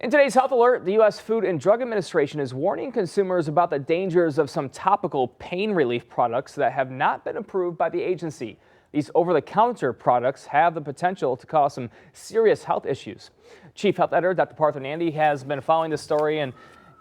In today's health alert, the U.S. Food and Drug Administration is warning consumers about the dangers of some topical pain relief products that have not been approved by the agency. These over-the-counter products have the potential to cause some serious health issues. Chief Health Editor Dr. Partha Nandi has been following this story and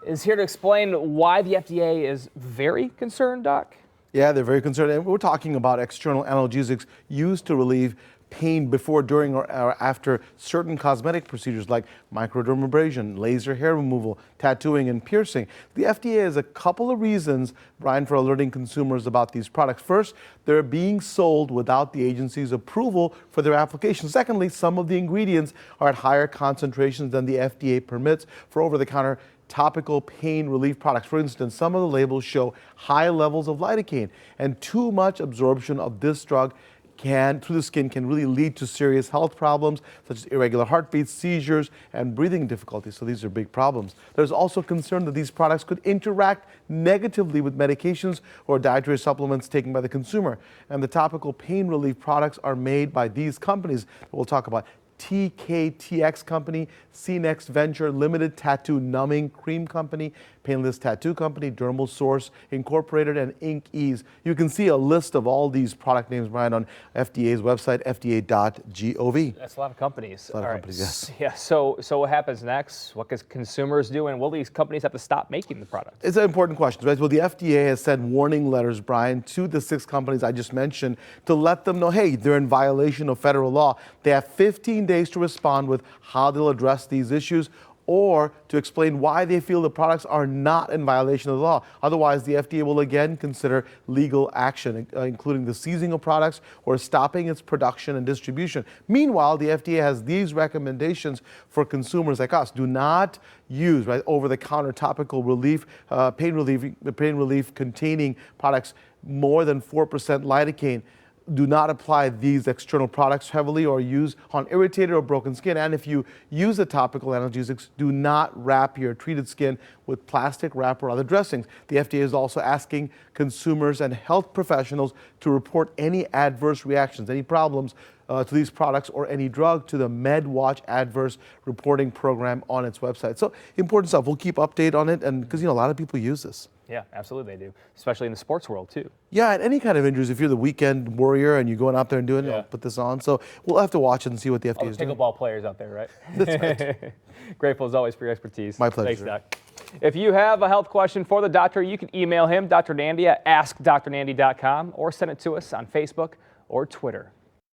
is here to explain why the FDA is very concerned, Doc. Yeah, they're very concerned. And we're talking about external analgesics used to relieve pain before, during, or after certain cosmetic procedures like microdermabrasion, laser hair removal, tattooing, and piercing. The FDA has a couple of reasons, Brian, for alerting consumers about these products. First, they're being sold without the agency's approval for their application. Secondly, some of the ingredients are at higher concentrations than the FDA permits for over-the-counter topical pain relief products. For instance, some of the labels show high levels of lidocaine, and too much absorption of this drug through the skin can really lead to serious health problems such as irregular heartbeats, seizures, and breathing difficulties. So these are big problems. There's also concern that these products could interact negatively with medications or dietary supplements taken by the consumer. And the topical pain relief products are made by these companies that we'll talk about: TKTX Company, C-Next Venture Limited, Tattoo Numbing Cream Company, Painless Tattoo Company, Dermal Source Incorporated, and Ink Ease. You can see a list of all these product names, Brian, on FDA's website, fda.gov. That's a lot of companies. A lot of companies, yes. Yeah, so what happens next? What can consumers do, and will these companies have to stop making the product? It's an important question, right? Well, the FDA has sent warning letters, Brian, to the 6 companies I just mentioned to let them know, hey, they're in violation of federal law. They have 15 days to respond with how they'll address these issues, or to explain why they feel the products are not in violation of the law. Otherwise, the FDA will again consider legal action, including the seizing of products or stopping its production and distribution. Meanwhile, the FDA has these recommendations for consumers like us. Do not use over-the-counter topical relief, pain relief containing products more than 4% lidocaine. Do not apply these external products heavily or use on irritated or broken skin. And if you use the topical analgesics, do not wrap your treated skin with plastic wrap or other dressings. The FDA is also asking consumers and health professionals to report any adverse reactions, any problems to these products or any drug to the MedWatch Adverse Reporting Program on its website. So important stuff. We'll keep update on it, and because a lot of people use this. Yeah, absolutely they do, especially in the sports world too. Yeah, and any kind of injuries. If you're the weekend warrior and you're going out there and doing it, put this on. So we'll have to watch it and see what the FDA is doing. Pickleball players out there, right? That's right. Grateful as always for your expertise. My pleasure. Thanks, Doc. If you have a health question for the doctor, you can email him, Dr. Nandi, at askdrnandi.com, or send it to us on Facebook or Twitter.